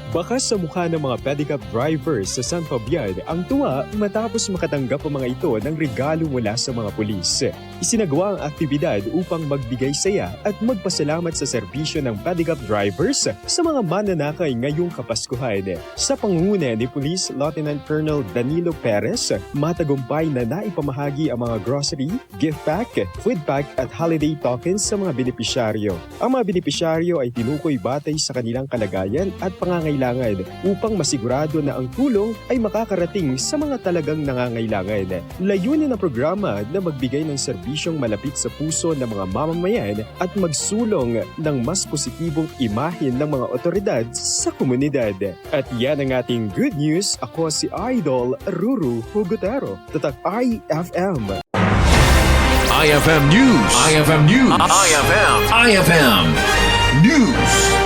Bakas sa mukha ng mga pedicab drivers sa San Fabian ang tuwa matapos makatanggap ang mga ito ng regalo mula sa mga pulis. Isinagawa ang aktibidad upang magbigay saya at magpasalamat sa serbisyo ng pedicab drivers sa mga mananakay ngayong Kapaskuhan. Sa pangunguna ni Police Lieutenant Colonel Danilo Perez, matagumpay na naipamahagi ang mga grocery, gift pack, food pack at holiday tokens sa mga benepisyaryo. Ang mga benepisyaryo ay tinukoy batay sa kanilang kalagayan at pangangailangan upang masigurado na ang tulong ay makakarating sa mga talagang nangangailangan. Layunin ng programa na magbigay ng serbisyong malapit sa puso ng mga mamamayan at magsulong ng mas positibong imahen ng mga otoridad sa komunidad. At yan ang ating good news. Ako si Idol Ruru Hugotero, Tatak IFM. IFM News. IFM News. IFM News.